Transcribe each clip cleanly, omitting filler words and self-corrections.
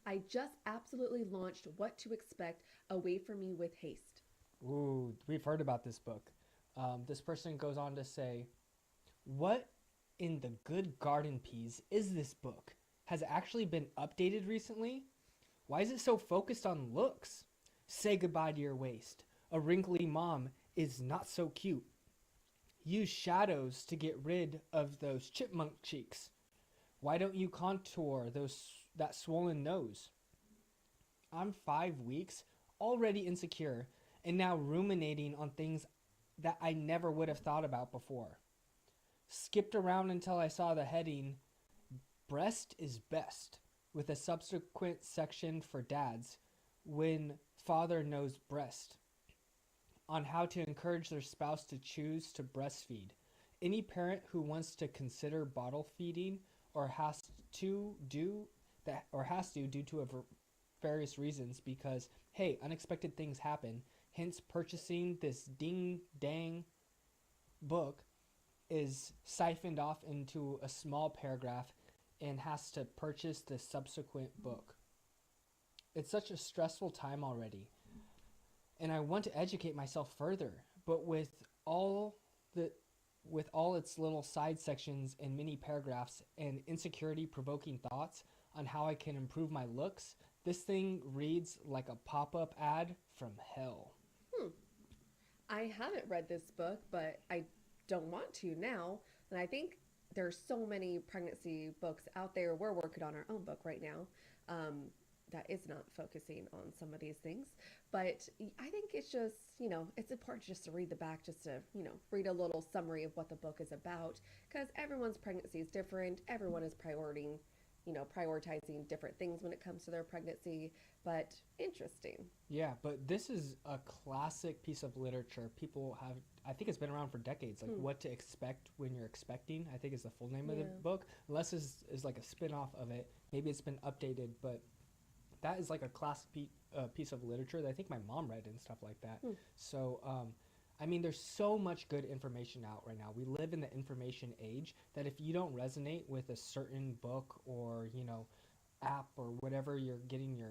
I just absolutely launched What to Expect Away From Me with Haste. Ooh, we've heard about this book. This person goes on to say, what in the good garden peas is this book? Has it actually been updated recently? Why is it so focused on looks? Say goodbye to your waist. A wrinkly mom is not so cute. Use shadows to get rid of those chipmunk cheeks. Why don't you contour that swollen nose? I'm 5 weeks, already insecure, and now ruminating on things that I never would have thought about before. Skipped around until I saw the heading, Breast is Best, with a subsequent section for dads, when father knows breast, on how to encourage their spouse to choose to breastfeed. Any parent who wants to consider bottle feeding or to do has to due to various reasons because hey, unexpected things happen. Hence, purchasing this ding dang book is siphoned off into a small paragraph and has to purchase the subsequent book. It's such a stressful time already, and I want to educate myself further, but the with all its little side sections and mini paragraphs and insecurity provoking thoughts on how I can improve my looks, this thing reads like a pop-up ad from hell. Hmm. I haven't read this book, but I don't want to now. And I think there's so many pregnancy books out there. We're working on our own book right now that is not focusing on some of these things. But I think it's just, it's important just to read the back, just to, read a little summary of what the book is about. Because everyone's pregnancy is different. Everyone is prioritizing different things when it comes to their pregnancy. But interesting. Yeah, but this is a classic piece of literature. I think it's been around for decades. Like What to Expect When You're Expecting, I think is the full name of the Yeah. book. Unless is like a spin off of it. Maybe it's been updated, but that is like a classic piece of literature that I think my mom read and stuff like that. So, I mean, there's so much good information out right now. We live in the information age that if you don't resonate with a certain book or, app or whatever you're getting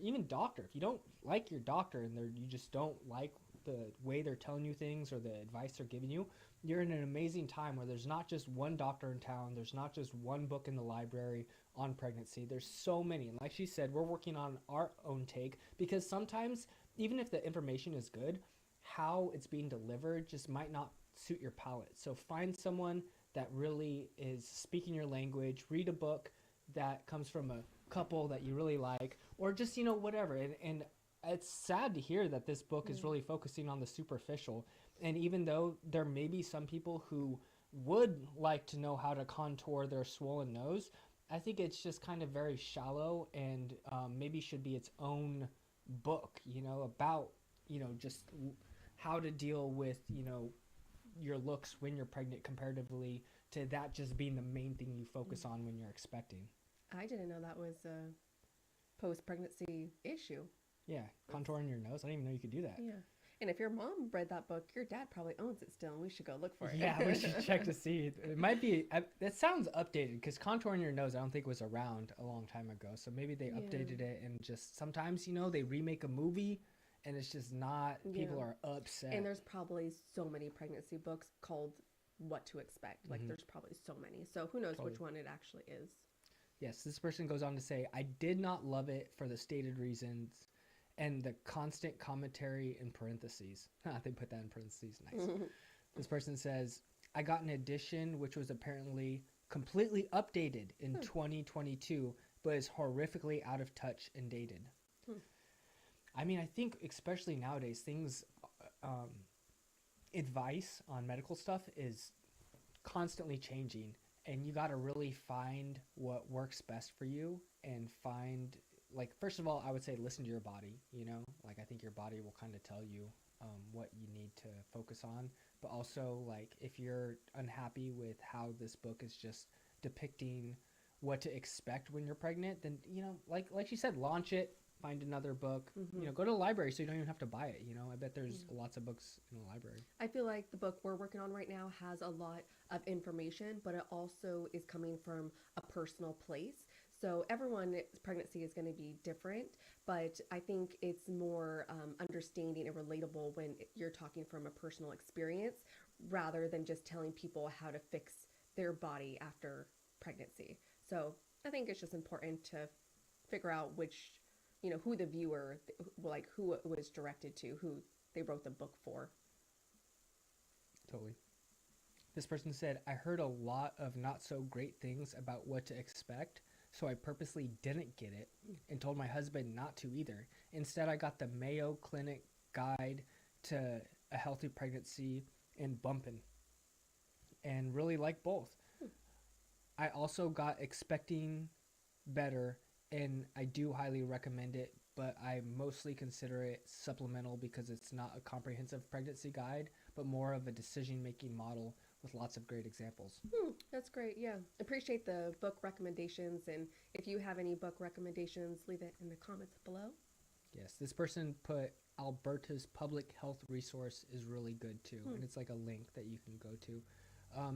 even doctor, if you don't like your doctor and you just don't like the way they're telling you things or the advice they're giving you, you're in an amazing time where there's not just one doctor in town, there's not just one book in the library on pregnancy. There's so many, and like she said, we're working on our own take because sometimes even if the information is good, how it's being delivered just might not suit your palate. So find someone that really is speaking your language, read a book that comes from a couple that you really like, or just, whatever. And it's sad to hear that this book is really focusing on the superficial. And even though there may be some people who would like to know how to contour their swollen nose, I think it's just kind of very shallow and maybe should be its own book, about, just how to deal with, your looks when you're pregnant comparatively to that just being the main thing you focus on when you're expecting. I didn't know that was a post pregnancy issue. Yeah, contouring your nose. I didn't even know you could do that. Yeah. And if your mom read that book, your dad probably owns it still, and we should go look for it. Yeah, we should check to see. It might be. It sounds updated because contouring your nose, I don't think was around a long time ago. So maybe they updated it and just sometimes they remake a movie, and it's just not. People are upset. And there's probably so many pregnancy books called What to Expect. Like there's probably so many. So who knows which one it actually is. Yes, this person goes on to say, I did not love it for the stated reasons and the constant commentary in parentheses. They put that in parentheses. Nice. This person says, I got an edition which was apparently completely updated in 2022, but is horrifically out of touch and dated. I mean, I think especially nowadays, advice on medical stuff is constantly changing. And you got to really find what works best for you and find, like, first of all, I would say listen to your body, like I think your body will kind of tell you what you need to focus on. But also, like, if you're unhappy with how this book is just depicting what to expect when you're pregnant, then, like she said, launch it, find another book, go to the library so you don't even have to buy it. I bet there's lots of books in the library. I feel like the book we're working on right now has a lot of information, but it also is coming from a personal place. So everyone's pregnancy is going to be different, but I think it's more understanding and relatable when you're talking from a personal experience rather than just telling people how to fix their body after pregnancy. So I think it's just important to figure out which, who the viewer, like who it was directed to, who they wrote the book for. Totally. This person said, I heard a lot of not so great things about what to expect, so I purposely didn't get it and told my husband not to either. Instead, I got the Mayo Clinic guide to a healthy pregnancy and bumping and really like both. I also got expecting better and I do highly recommend it, but I mostly consider it supplemental because it's not a comprehensive pregnancy guide, but more of a decision making model with lots of great examples. That's great. Yeah. Appreciate the book recommendations. And if you have any book recommendations, leave it in the comments below. Yes, this person put Alberta's public health resource is really good too, and it's like a link that you can go to.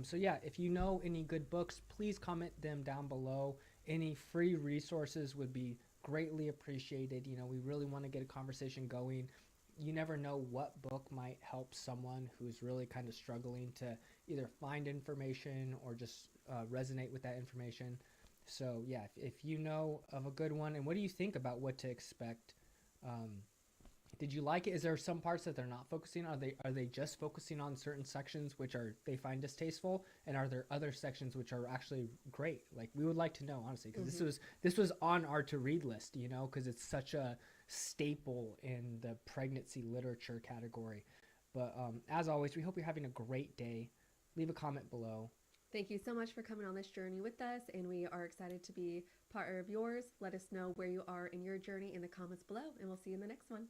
So yeah, if you know any good books, please comment them down below. Any free resources would be greatly appreciated. You know, we really want to get a conversation going. You never know what book might help someone who's really kind of struggling to either find information or just resonate with that information. So yeah, if you know of a good one, and what do you think about what to expect? Um, did you like it? Is there some parts that they're not focusing on? Are they just focusing on certain sections which are they find distasteful, and are there other sections which are actually great? Like we would like to know honestly, because this was on our to read list, you know, because it's such a staple in the pregnancy literature category. But as always, we hope you're having a great day. Leave a comment below. Thank you so much for coming on this journey with us, and we are excited to be part of yours. Let us know where you are in your journey in the comments below, and we'll see you in the next one.